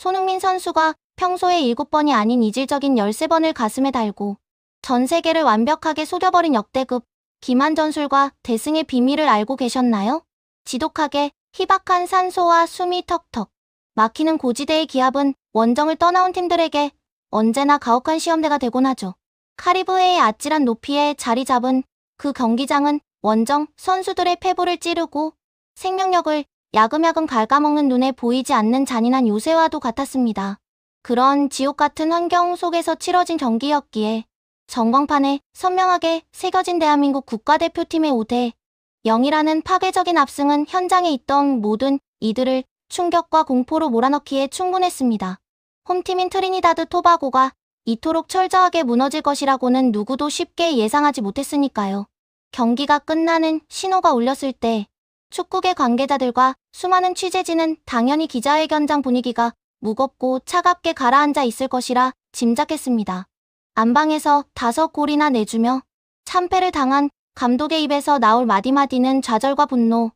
손흥민 선수가 평소에 7번이 아닌 이질적인 13번을 가슴에 달고 전 세계를 완벽하게 속여버린 역대급 기만 전술과 대승의 비밀을 알고 계셨나요? 지독하게 희박한 산소와 숨이 턱턱 막히는 고지대의 기압은 원정을 떠나온 팀들에게 언제나 가혹한 시험대가 되곤 하죠. 카리브해의 아찔한 높이에 자리 잡은 그 경기장은 원정 선수들의 폐부를 찌르고 생명력을 야금야금 갉아먹는 눈에 보이지 않는 잔인한 요새와도 같았습니다. 그런 지옥 같은 환경 속에서 치러진 경기였기에 전광판에 선명하게 새겨진 대한민국 국가대표팀의 5대 0이라는 파괴적인 압승은 현장에 있던 모든 이들을 충격과 공포로 몰아넣기에 충분했습니다. 홈팀인 트리니다드 토바고가 이토록 철저하게 무너질 것이라고는 누구도 쉽게 예상하지 못했으니까요. 경기가 끝나는 신호가 울렸을 때 축구계 관계자들과 수많은 취재진은 당연히 기자회견장 분위기가 무겁고 차갑게 가라앉아 있을 것이라 짐작했습니다. 안방에서 5골이나 내주며 참패를 당한 감독의 입에서 나올 마디마디는 좌절과 분노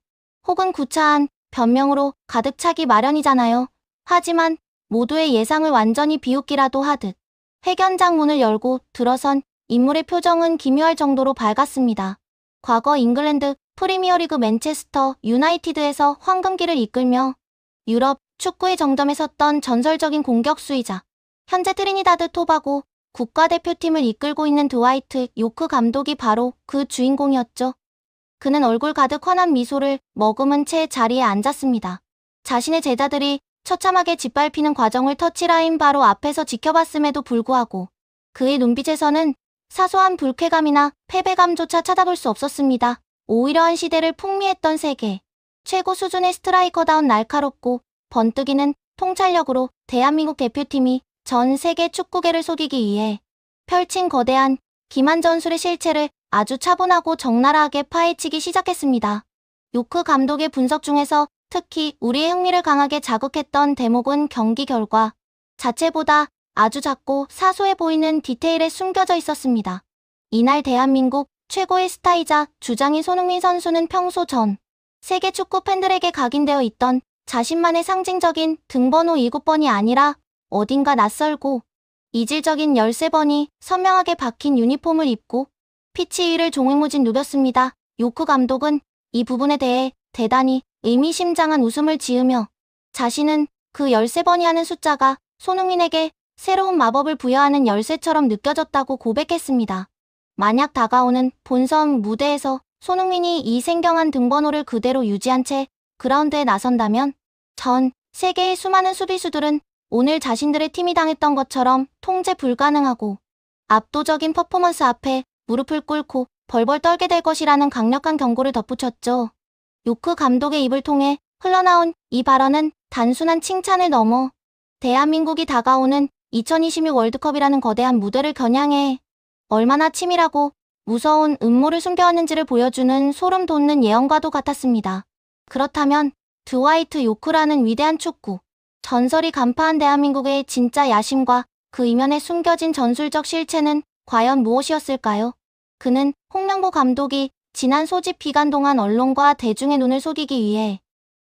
혹은 구차한 변명으로 가득 차기 마련이잖아요. 하지만 모두의 예상을 완전히 비웃기라도 하듯 회견장 문을 열고 들어선 인물의 표정은 기묘할 정도로 밝았습니다. 과거 잉글랜드 프리미어리그 맨체스터 유나이티드에서 황금기를 이끌며 유럽 축구의 정점에 섰던 전설적인 공격수이자 현재 트리니다드 토바고 국가대표팀을 이끌고 있는 드와이트 요크 감독이 바로 그 주인공이었죠. 그는 얼굴 가득 환한 미소를 머금은 채 자리에 앉았습니다. 자신의 제자들이 처참하게 짓밟히는 과정을 터치라인 바로 앞에서 지켜봤음에도 불구하고 그의 눈빛에서는 사소한 불쾌감이나 패배감조차 찾아볼 수 없었습니다. 오히려 한 시대를 풍미했던 세계 최고 수준의 스트라이커다운 날카롭고 번뜩이는 통찰력으로 대한민국 대표팀이 전 세계 축구계를 속이기 위해 펼친 거대한 기만 전술의 실체를 아주 차분하고 적나라하게 파헤치기 시작했습니다. 요크 감독의 분석 중에서 특히 우리의 흥미를 강하게 자극했던 대목은 경기 결과 자체보다 아주 작고 사소해 보이는 디테일에 숨겨져 있었습니다. 이날 대한민국 최고의 스타이자 주장인 손흥민 선수는 평소 전 세계 축구 팬들에게 각인되어 있던 자신만의 상징적인 등번호 7번이 아니라 어딘가 낯설고 이질적인 13번이 선명하게 박힌 유니폼을 입고 피치 위를 종횡무진 누볐습니다. 요크 감독은 이 부분에 대해 대단히 의미심장한 웃음을 지으며 자신은 그 13번이라는 숫자가 손흥민에게 새로운 마법을 부여하는 열쇠처럼 느껴졌다고 고백했습니다. 만약 다가오는 본선 무대에서 손흥민이 이 생경한 등번호를 그대로 유지한 채 그라운드에 나선다면 전 세계의 수많은 수비수들은 오늘 자신들의 팀이 당했던 것처럼 통제 불가능하고 압도적인 퍼포먼스 앞에 무릎을 꿇고 벌벌 떨게 될 것이라는 강력한 경고를 덧붙였죠. 요크 감독의 입을 통해 흘러나온 이 발언은 단순한 칭찬을 넘어 대한민국이 다가오는 2026 월드컵이라는 거대한 무대를 겨냥해 얼마나 치밀하고 무서운 음모를 숨겨왔는지를 보여주는 소름 돋는 예언과도 같았습니다. 그렇다면 드와이트 요크라는 위대한 축구 전설이 간파한 대한민국의 진짜 야심과 그 이면에 숨겨진 전술적 실체는 과연 무엇이었을까요? 그는 홍명보 감독이 지난 소집 기간 동안 언론과 대중의 눈을 속이기 위해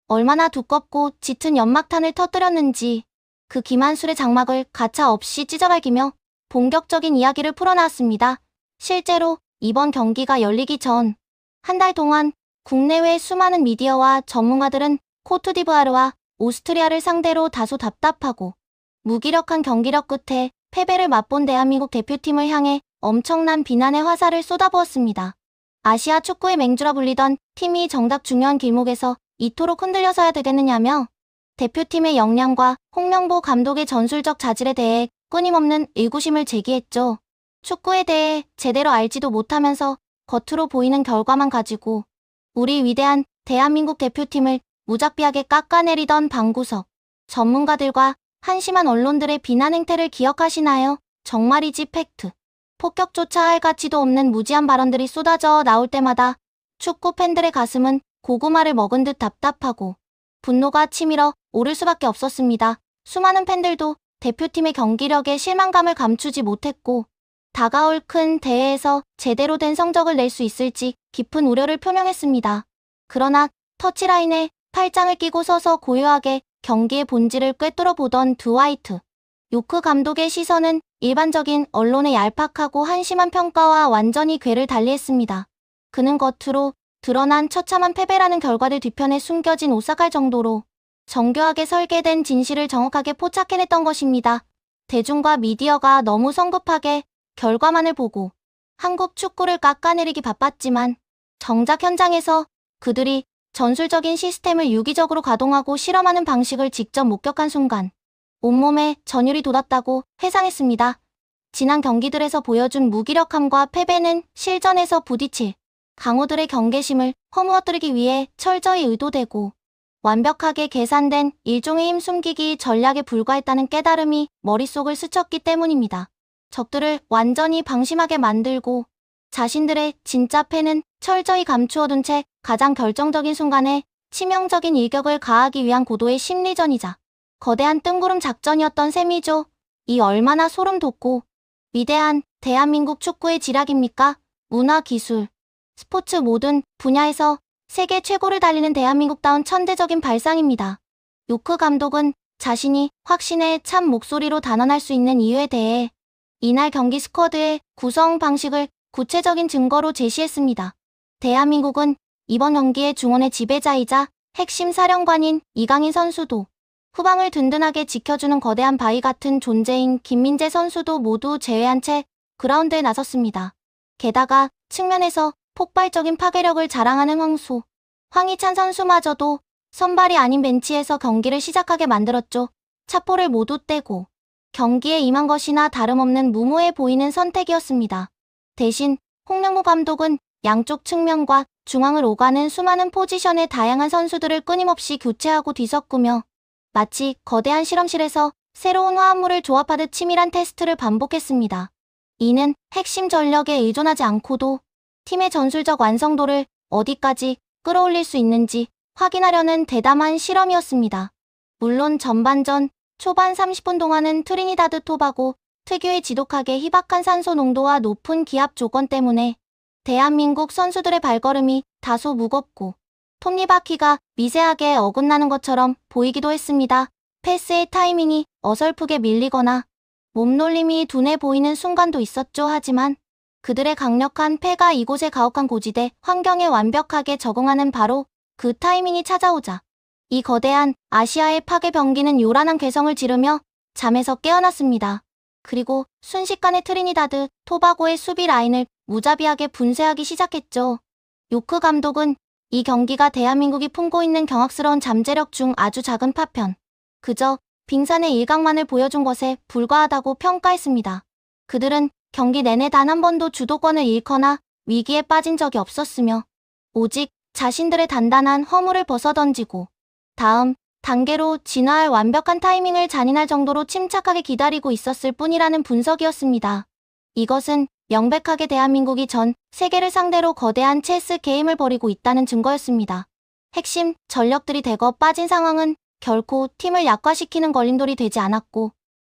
얼마나 두껍고 짙은 연막탄을 터뜨렸는지 그 기만술의 장막을 가차없이 찢어발기며 본격적인 이야기를 풀어나왔습니다. 실제로 이번 경기가 열리기 전 한 달 동안 국내외 수많은 미디어와 전문가들은 코트디부아르와 오스트리아를 상대로 다소 답답하고 무기력한 경기력 끝에 패배를 맛본 대한민국 대표팀을 향해 엄청난 비난의 화살을 쏟아부었습니다. 아시아 축구의 맹주라 불리던 팀이 정작 중요한 길목에서 이토록 흔들려서야 되겠느냐며 대표팀의 역량과 홍명보 감독의 전술적 자질에 대해 끊임없는 의구심을 제기했죠. 축구에 대해 제대로 알지도 못하면서 겉으로 보이는 결과만 가지고 우리 위대한 대한민국 대표팀을 무작비하게 깎아내리던 방구석 전문가들과 한심한 언론들의 비난 행태를 기억하시나요? 정말이지 팩트. 폭격조차 할 가치도 없는 무지한 발언들이 쏟아져 나올 때마다 축구 팬들의 가슴은 고구마를 먹은 듯 답답하고 분노가 치밀어 오를 수밖에 없었습니다. 수많은 팬들도 대표팀의 경기력에 실망감을 감추지 못했고 다가올 큰 대회에서 제대로 된 성적을 낼 수 있을지 깊은 우려를 표명했습니다. 그러나 터치라인에 팔짱을 끼고 서서 고요하게 경기의 본질을 꿰뚫어 보던 드와이트. 요크 감독의 시선은 일반적인 언론의 얄팍하고 한심한 평가와 완전히 궤를 달리했습니다. 그는 겉으로 드러난 처참한 패배라는 결과를 뒤편에 숨겨진 오싹할 정도로 정교하게 설계된 진실을 정확하게 포착해냈던 것입니다. 대중과 미디어가 너무 성급하게 결과만을 보고 한국 축구를 깎아내리기 바빴지만 정작 현장에서 그들이 전술적인 시스템을 유기적으로 가동하고 실험하는 방식을 직접 목격한 순간 온몸에 전율이 돋았다고 회상했습니다. 지난 경기들에서 보여준 무기력함과 패배는 실전에서 부딪힐 강호들의 경계심을 허무어뜨리기 위해 철저히 의도되고 완벽하게 계산된 일종의 힘 숨기기 전략에 불과했다는 깨달음이 머릿속을 스쳤기 때문입니다. 적들을 완전히 방심하게 만들고 자신들의 진짜 패는 철저히 감추어둔 채 가장 결정적인 순간에 치명적인 일격을 가하기 위한 고도의 심리전이자 거대한 뜬구름 작전이었던 셈이죠. 이 얼마나 소름 돋고 위대한 대한민국 축구의 지략입니까? 문화, 기술, 스포츠 모든 분야에서 세계 최고를 달리는 대한민국다운 천대적인 발상입니다. 요크 감독은 자신이 확신의 참 목소리로 단언할 수 있는 이유에 대해 이날 경기 스쿼드의 구성 방식을 구체적인 증거로 제시했습니다. 대한민국은 이번 경기의 중원의 지배자이자 핵심 사령관인 이강인 선수도 후방을 든든하게 지켜주는 거대한 바위 같은 존재인 김민재 선수도 모두 제외한 채 그라운드에 나섰습니다. 게다가 측면에서 폭발적인 파괴력을 자랑하는 황희찬 선수마저도 선발이 아닌 벤치에서 경기를 시작하게 만들었죠. 차포를 모두 떼고 경기에 임한 것이나 다름없는 무모해 보이는 선택이었습니다. 대신 홍명보 감독은 양쪽 측면과 중앙을 오가는 수많은 포지션의 다양한 선수들을 끊임없이 교체하고 뒤섞으며 마치 거대한 실험실에서 새로운 화합물을 조합하듯 치밀한 테스트를 반복했습니다. 이는 핵심 전력에 의존하지 않고도 팀의 전술적 완성도를 어디까지 끌어올릴 수 있는지 확인하려는 대담한 실험이었습니다. 물론 전반전 초반 30분 동안은 트리니다드 토바고 특유의 지독하게 희박한 산소 농도와 높은 기압 조건 때문에 대한민국 선수들의 발걸음이 다소 무겁고 톱니바퀴가 미세하게 어긋나는 것처럼 보이기도 했습니다. 패스의 타이밍이 어설프게 밀리거나 몸놀림이 둔해 보이는 순간도 있었죠. 하지만 그들의 강력한 패가 이곳의 가혹한 고지대 환경에 완벽하게 적응하는 바로 그 타이밍이 찾아오자 이 거대한 아시아의 파괴 병기는 요란한 괴성을 지르며 잠에서 깨어났습니다. 그리고 순식간에 트리니다드 토바고의 수비 라인을 무자비하게 분쇄하기 시작했죠. 요크 감독은 이 경기가 대한민국이 품고 있는 경악스러운 잠재력 중 아주 작은 파편, 그저 빙산의 일각만을 보여준 것에 불과하다고 평가했습니다. 그들은 경기 내내 단 한 번도 주도권을 잃거나 위기에 빠진 적이 없었으며 오직 자신들의 단단한 허물을 벗어던지고 다음 단계로 진화할 완벽한 타이밍을 잔인할 정도로 침착하게 기다리고 있었을 뿐이라는 분석이었습니다. 이것은 명백하게 대한민국이 전 세계를 상대로 거대한 체스 게임을 벌이고 있다는 증거였습니다. 핵심 전력들이 대거 빠진 상황은 결코 팀을 약화시키는 걸림돌이 되지 않았고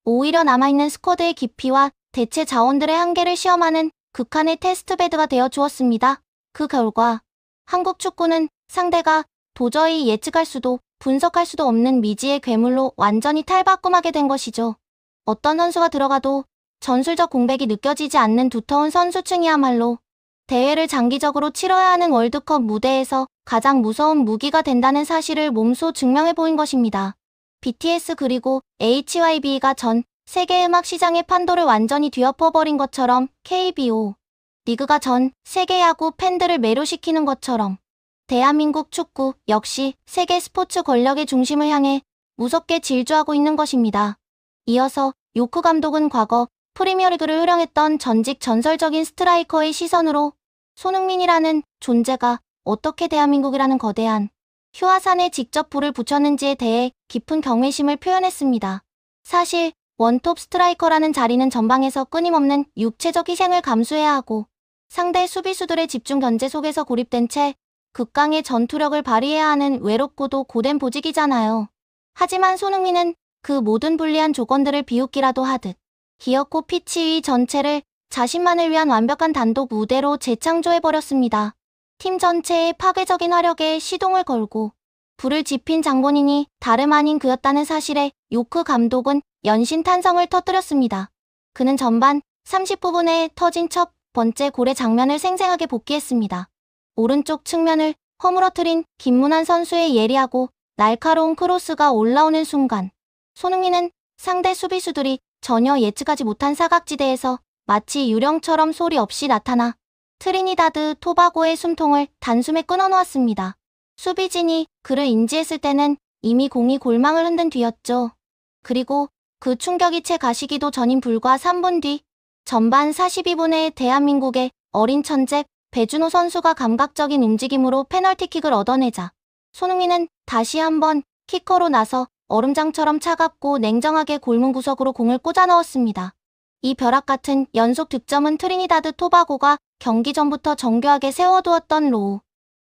오히려 남아있는 스쿼드의 깊이와 대체 자원들의 한계를 시험하는 극한의 테스트베드가 되어 주었습니다. 그 결과 한국 축구는 상대가 도저히 예측할 수도 분석할 수도 없는 미지의 괴물로 완전히 탈바꿈하게 된 것이죠. 어떤 선수가 들어가도 전술적 공백이 느껴지지 않는 두터운 선수층이야말로 대회를 장기적으로 치러야 하는 월드컵 무대에서 가장 무서운 무기가 된다는 사실을 몸소 증명해 보인 것입니다. BTS 그리고 HYB가 전 세계 음악 시장의 판도를 완전히 뒤엎어버린 것처럼 KBO 리그가 전 세계 야구 팬들을 매료시키는 것처럼 대한민국 축구 역시 세계 스포츠 권력의 중심을 향해 무섭게 질주하고 있는 것입니다. 이어서 요크 감독은 과거 프리미어리그를 흐령했던 전직 전설적인 스트라이커의 시선으로 손흥민이라는 존재가 어떻게 대한민국이라는 거대한 휴화산에 직접 불을 붙였는지에 대해 깊은 경외심을 표현했습니다. 사실 원톱 스트라이커라는 자리는 전방에서 끊임없는 육체적 희생을 감수해야 하고 상대 수비수들의 집중 견제 속에서 고립된 채 극강의 전투력을 발휘해야 하는 외롭고도 고된 보직이잖아요. 하지만 손흥민은 그 모든 불리한 조건들을 비웃기라도 하듯 기어코 피치 위 전체를 자신만을 위한 완벽한 단독 무대로 재창조해버렸습니다. 팀 전체의 파괴적인 화력에 시동을 걸고 불을 지핀 장본인이 다름 아닌 그였다는 사실에 요크 감독은 연신탄성을 터뜨렸습니다. 그는 전반 30부분에 터진 첫 번째 골의 장면을 생생하게 복기했습니다. 오른쪽 측면을 허물어뜨린 김문환 선수의 예리하고 날카로운 크로스가 올라오는 순간 손흥민은 상대 수비수들이 전혀 예측하지 못한 사각지대에서 마치 유령처럼 소리 없이 나타나 트리니다드 토바고의 숨통을 단숨에 끊어놓았습니다. 수비진이 그를 인지했을 때는 이미 공이 골망을 흔든 뒤였죠. 그리고 그 충격이 채 가시기도 전인 불과 3분 뒤 전반 42분에 대한민국의 어린 천재 배준호 선수가 감각적인 움직임으로 페널티킥을 얻어내자 손흥민은 다시 한번 키커로 나서 얼음장처럼 차갑고 냉정하게 골문 구석으로 공을 꽂아 넣었습니다. 이 벼락같은 연속 득점은 트리니다드 토바고가 경기 전부터 정교하게 세워두었던 로우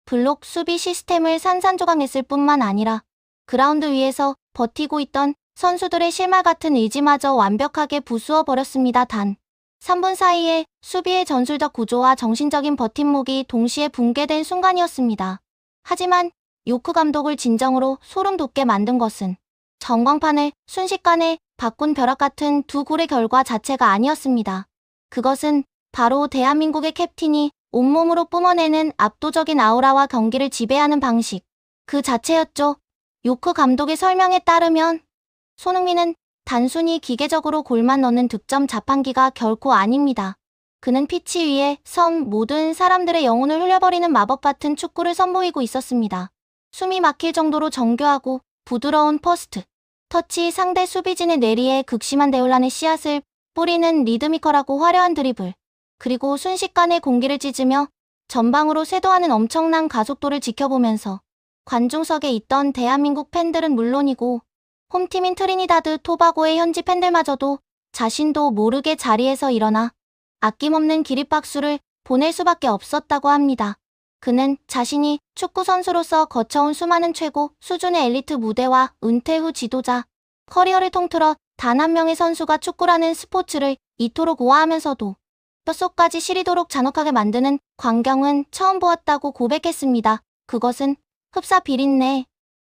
블록 수비 시스템을 산산조각냈을 뿐만 아니라 그라운드 위에서 버티고 있던 선수들의 실말 같은 의지마저 완벽하게 부수어 버렸습니다. 단 3분 사이에 수비의 전술적 구조와 정신적인 버팀목이 동시에 붕괴된 순간이었습니다. 하지만 요크 감독을 진정으로 소름 돋게 만든 것은 전광판을 순식간에 바꾼 벼락 같은 두 골의 결과 자체가 아니었습니다. 그것은 바로 대한민국의 캡틴이 온몸으로 뿜어내는 압도적인 아우라와 경기를 지배하는 방식 그 자체였죠. 요크 감독의 설명에 따르면 손흥민은 단순히 기계적으로 골만 넣는 득점 자판기가 결코 아닙니다. 그는 피치 위에 선 모든 사람들의 영혼을 흘려버리는 마법 같은 축구를 선보이고 있었습니다. 숨이 막힐 정도로 정교하고 부드러운 퍼스트 터치, 상대 수비진의 뇌리에 극심한 데올란의 씨앗을 뿌리는 리드미컬하고 화려한 드리블, 그리고 순식간에 공기를 찢으며 전방으로 쇄도하는 엄청난 가속도를 지켜보면서 관중석에 있던 대한민국 팬들은 물론이고 홈팀인 트리니다드 토바고의 현지 팬들마저도 자신도 모르게 자리에서 일어나 아낌없는 기립박수를 보낼 수밖에 없었다고 합니다. 그는 자신이 축구 선수로서 거쳐온 수많은 최고 수준의 엘리트 무대와 은퇴 후 지도자, 커리어를 통틀어 단 한 명의 선수가 축구라는 스포츠를 이토록 우아하면서도 뼛속까지 시리도록 잔혹하게 만드는 광경은 처음 보았다고 고백했습니다. 그것은 흡사 비린내,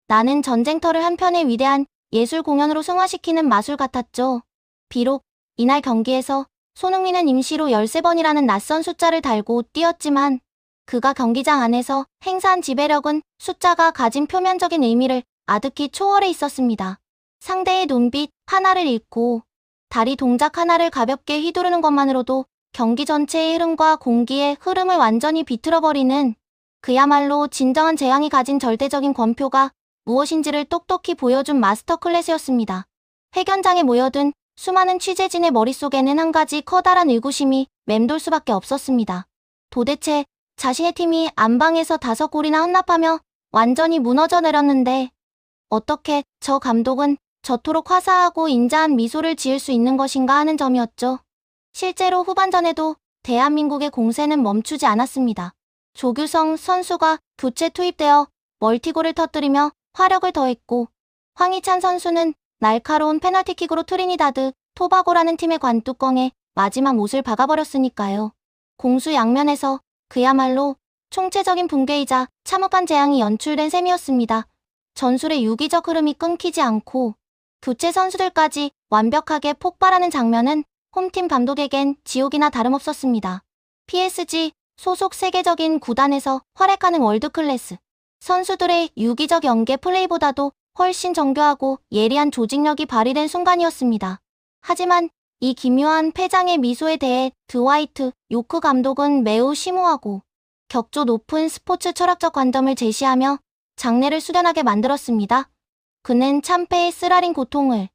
나는 전쟁터를 한편의 위대한 예술 공연으로 승화시키는 마술 같았죠. 비록 이날 경기에서 손흥민은 임시로 13번이라는 낯선 숫자를 달고 뛰었지만 그가 경기장 안에서 행사한 지배력은 숫자가 가진 표면적인 의미를 아득히 초월해 있었습니다. 상대의 눈빛 하나를 읽고 다리 동작 하나를 가볍게 휘두르는 것만으로도 경기 전체의 흐름과 공기의 흐름을 완전히 비틀어버리는 그야말로 진정한 재앙이 가진 절대적인 권표가 무엇인지를 똑똑히 보여준 마스터 클래스였습니다. 회견장에 모여든 수많은 취재진의 머릿속에는 한 가지 커다란 의구심이 맴돌 수밖에 없었습니다. 도대체 자신의 팀이 안방에서 5골이나 헌납하며 완전히 무너져 내렸는데 어떻게 저 감독은 저토록 화사하고 인자한 미소를 지을 수 있는 것인가 하는 점이었죠. 실제로 후반전에도 대한민국의 공세는 멈추지 않았습니다. 조규성 선수가 교체 투입되어 멀티골을 터뜨리며 화력을 더했고 황희찬 선수는 날카로운 페널티킥으로 트리니다드 토바고라는 팀의 관뚜껑에 마지막 못을 박아버렸으니까요. 공수 양면에서 그야말로 총체적인 붕괴이자 참혹한 재앙이 연출된 셈이었습니다. 전술의 유기적 흐름이 끊기지 않고 교체 선수들까지 완벽하게 폭발하는 장면은 홈팀 감독에겐 지옥이나 다름없었습니다. PSG 소속 세계적인 구단에서 활약하는 월드클래스 선수들의 유기적 연계 플레이보다도 훨씬 정교하고 예리한 조직력이 발휘된 순간이었습니다. 하지만 이 기묘한 패장의 미소에 대해 드와이트 요크 감독은 매우 심오하고 격조 높은 스포츠 철학적 관점을 제시하며 장내를 수련하게 만들었습니다. 그는 참패의 쓰라린 고통을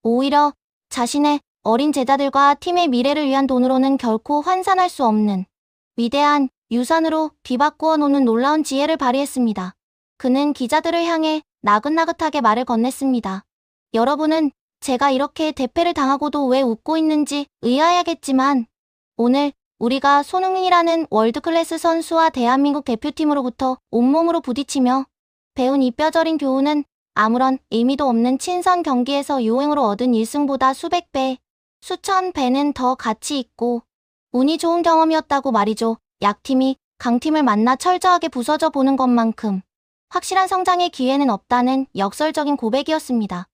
오히려 자신의 어린 제자들과 팀의 미래를 위한 돈으로는 결코 환산할 수 없는 위대한 유산으로 뒤바꾸어 놓는 놀라운 지혜를 발휘했습니다. 그는 기자들을 향해 나긋나긋하게 말을 건넸습니다. 여러분은 제가 이렇게 대패를 당하고도 왜 웃고 있는지 의아해하겠지만 오늘 우리가 손흥민이라는 월드클래스 선수와 대한민국 대표팀으로부터 온몸으로 부딪히며 배운 이 뼈저린 교훈은 아무런 의미도 없는 친선 경기에서 요행으로 얻은 1승보다 수백 배, 수천 배는 더 가치 있고 운이 좋은 경험이었다고 말이죠. 약팀이 강팀을 만나 철저하게 부서져 보는 것만큼 확실한 성장의 기회는 없다는 역설적인 고백이었습니다.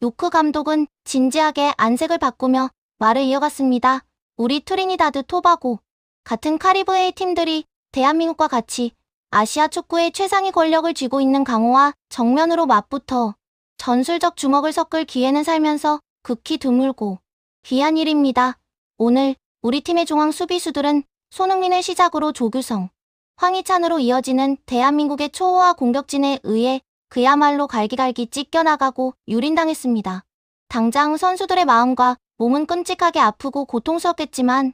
요크 감독은 진지하게 안색을 바꾸며 말을 이어갔습니다. 우리 트리니다드 토바고 같은 카리브해의 팀들이 대한민국과 같이 아시아 축구의 최상위 권력을 쥐고 있는 강호와 정면으로 맞붙어 전술적 주먹을 섞을 기회는 살면서 극히 드물고 귀한 일입니다. 오늘 우리 팀의 중앙 수비수들은 손흥민을 시작으로 조규성, 황희찬으로 이어지는 대한민국의 초호화 공격진에 의해 그야말로 갈기갈기 찢겨나가고 유린당했습니다. 당장 선수들의 마음과 몸은 끔찍하게 아프고 고통스럽겠지만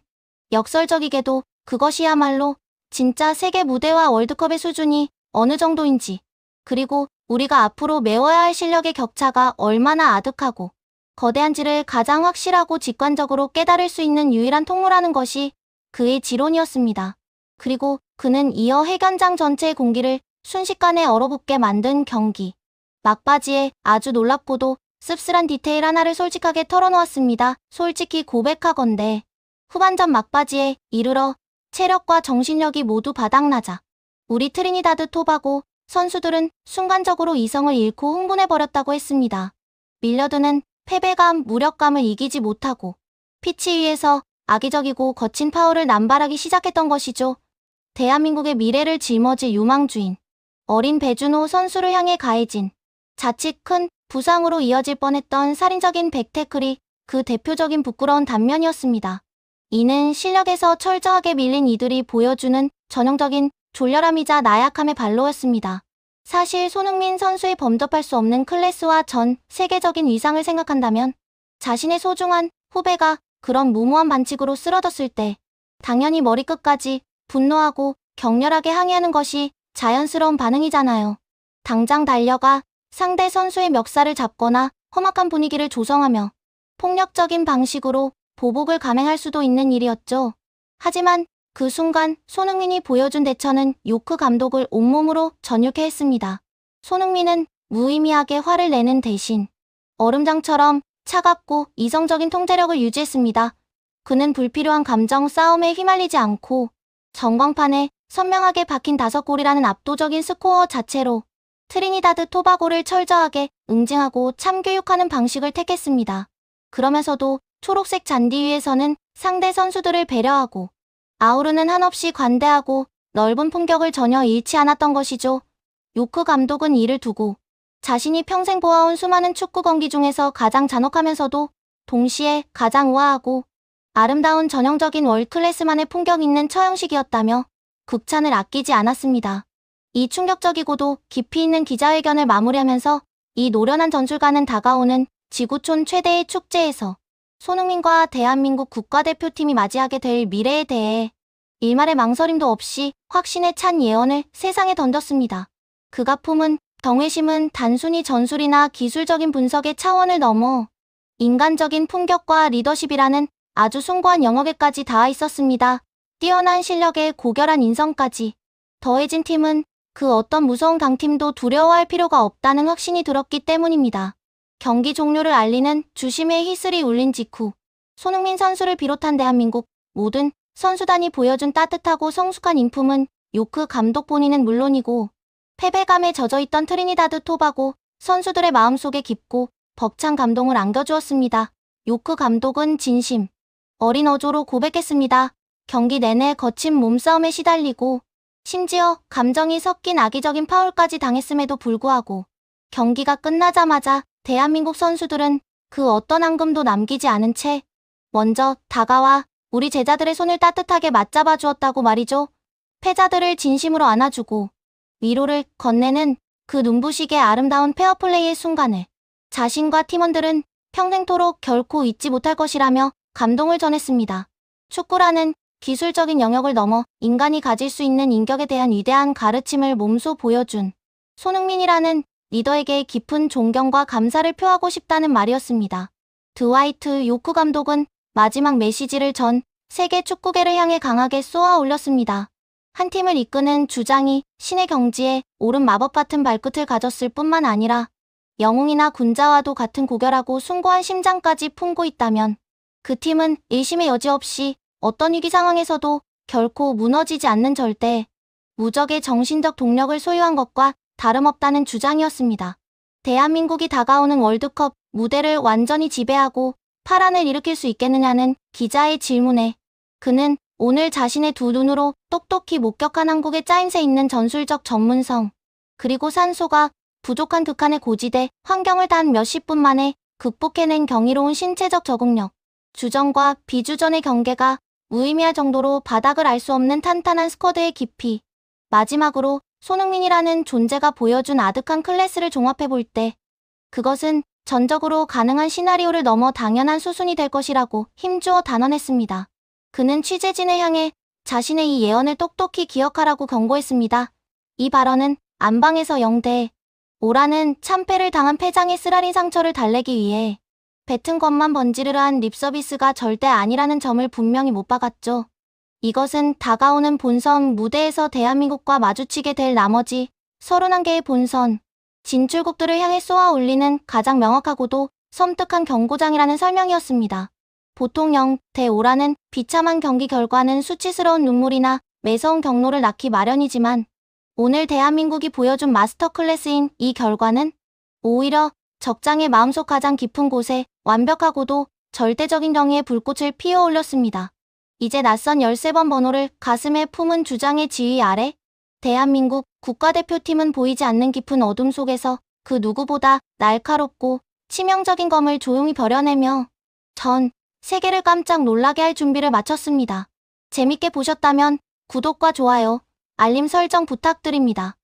역설적이게도 그것이야말로 진짜 세계 무대와 월드컵의 수준이 어느 정도인지, 그리고 우리가 앞으로 메워야 할 실력의 격차가 얼마나 아득하고 거대한지를 가장 확실하고 직관적으로 깨달을 수 있는 유일한 통로라는 것이 그의 지론이었습니다. 그리고 그는 이어 해견장 전체의 공기를 순식간에 얼어붙게 만든 경기 막바지에 아주 놀랍고도 씁쓸한 디테일 하나를 솔직하게 털어놓았습니다. 솔직히 고백하건대 후반전 막바지에 이르러 체력과 정신력이 모두 바닥나자 우리 트리니다드 토바고 선수들은 순간적으로 이성을 잃고 흥분해버렸다고 했습니다. 밀려드는 패배감, 무력감을 이기지 못하고 피치 위에서 악의적이고 거친 파울을 남발하기 시작했던 것이죠. 대한민국의 미래를 짊어질 유망주인 어린 배준호 선수를 향해 가해진 자칫 큰 부상으로 이어질 뻔했던 살인적인 백태클이 그 대표적인 부끄러운 단면이었습니다. 이는 실력에서 철저하게 밀린 이들이 보여주는 전형적인 졸렬함이자 나약함의 발로였습니다. 사실 손흥민 선수의 범접할 수 없는 클래스와 전 세계적인 위상을 생각한다면 자신의 소중한 후배가 그런 무모한 반칙으로 쓰러졌을 때 당연히 머리끝까지 분노하고 격렬하게 항의하는 것이 자연스러운 반응이잖아요. 당장 달려가 상대 선수의 멱살을 잡거나 험악한 분위기를 조성하며 폭력적인 방식으로 보복을 감행할 수도 있는 일이었죠. 하지만 그 순간 손흥민이 보여준 대처는 요크 감독을 온몸으로 전율케 했습니다. 손흥민은 무의미하게 화를 내는 대신 얼음장처럼 차갑고 이성적인 통제력을 유지했습니다. 그는 불필요한 감정 싸움에 휘말리지 않고 전광판에 선명하게 박힌 5골이라는 압도적인 스코어 자체로 트리니다드 토바고를 철저하게 응징하고 참교육하는 방식을 택했습니다. 그러면서도 초록색 잔디 위에서는 상대 선수들을 배려하고 아우르는 한없이 관대하고 넓은 품격을 전혀 잃지 않았던 것이죠. 요크 감독은 이를 두고 자신이 평생 보아온 수많은 축구 경기 중에서 가장 잔혹하면서도 동시에 가장 우아하고 아름다운 전형적인 월클래스만의 품격 있는 처형식이었다며 극찬을 아끼지 않았습니다. 이 충격적이고도 깊이 있는 기자회견을 마무리하면서 이 노련한 전술가는 다가오는 지구촌 최대의 축제에서 손흥민과 대한민국 국가대표팀이 맞이하게 될 미래에 대해 일말의 망설임도 없이 확신에 찬 예언을 세상에 던졌습니다. 그가 품은 경외심은 단순히 전술이나 기술적인 분석의 차원을 넘어 인간적인 품격과 리더십이라는 아주 숭고한 영역에까지 닿아 있었습니다. 뛰어난 실력에 고결한 인성까지 더해진 팀은 그 어떤 무서운 강팀도 두려워할 필요가 없다는 확신이 들었기 때문입니다. 경기 종료를 알리는 주심의 휘슬이 울린 직후 손흥민 선수를 비롯한 대한민국 모든 선수단이 보여준 따뜻하고 성숙한 인품은 요크 감독 본인은 물론이고 패배감에 젖어있던 트리니다드 토바고 선수들의 마음속에 깊고 벅찬 감동을 안겨주었습니다. 요크 감독은 진심 어린 어조로 고백했습니다. 경기 내내 거친 몸싸움에 시달리고 심지어 감정이 섞인 악의적인 파울까지 당했음에도 불구하고 경기가 끝나자마자 대한민국 선수들은 그 어떤 앙금도 남기지 않은 채 먼저 다가와 우리 제자들의 손을 따뜻하게 맞잡아 주었다고 말이죠. 패자들을 진심으로 안아주고 위로를 건네는 그 눈부시게 아름다운 페어플레이의 순간을 자신과 팀원들은 평생토록 결코 잊지 못할 것이라며 감동을 전했습니다. 축구라는 기술적인 영역을 넘어 인간이 가질 수 있는 인격에 대한 위대한 가르침을 몸소 보여준 손흥민이라는 리더에게 깊은 존경과 감사를 표하고 싶다는 말이었습니다. 드와이트 요크 감독은 마지막 메시지를 전 세계 축구계를 향해 강하게 쏘아 올렸습니다. 한 팀을 이끄는 주장이 신의 경지에 오른 마법 같은 발끝을 가졌을 뿐만 아니라 영웅이나 군자와도 같은 고결하고 숭고한 심장까지 품고 있다면 그 팀은 일심의 여지 없이 어떤 위기 상황에서도 결코 무너지지 않는 절대 무적의 정신적 동력을 소유한 것과 다름없다는 주장이었습니다. 대한민국이 다가오는 월드컵 무대를 완전히 지배하고 파란을 일으킬 수 있겠느냐는 기자의 질문에 그는 오늘 자신의 두 눈으로 똑똑히 목격한 한국의 짜임새 있는 전술적 전문성, 그리고 산소가 부족한 극한의 고지대 환경을 단 몇십 분 만에 극복해낸 경이로운 신체적 적응력, 주전과 비주전의 경계가 무의미할 정도로 바닥을 알 수 없는 탄탄한 스쿼드의 깊이, 마지막으로 손흥민이라는 존재가 보여준 아득한 클래스를 종합해볼 때 그것은 전적으로 가능한 시나리오를 넘어 당연한 수순이 될 것이라고 힘주어 단언했습니다. 그는 취재진을 향해 자신의 이 예언을 똑똑히 기억하라고 경고했습니다. 이 발언은 안방에서 0대5라는 참패를 당한 패장의 쓰라린 상처를 달래기 위해 뱉은 것만 번지르르한 립서비스가 절대 아니라는 점을 분명히 못 박았죠. 이것은 다가오는 본선 무대에서 대한민국과 마주치게 될 나머지 31개의 본선 진출국들을 향해 쏘아 올리는 가장 명확하고도 섬뜩한 경고장이라는 설명이었습니다. 보통 0대5라는 비참한 경기 결과는 수치스러운 눈물이나 매서운 경로를 낳기 마련이지만 오늘 대한민국이 보여준 마스터 클래스인 이 결과는 오히려 적장의 마음속 가장 깊은 곳에 완벽하고도 절대적인 정의의 불꽃을 피워올렸습니다. 이제 낯선 13번 번호를 가슴에 품은 주장의 지휘 아래 대한민국 국가대표팀은 보이지 않는 깊은 어둠 속에서 그 누구보다 날카롭고 치명적인 검을 조용히 버려내며 전 세계를 깜짝 놀라게 할 준비를 마쳤습니다. 재밌게 보셨다면 구독과 좋아요, 알림 설정 부탁드립니다.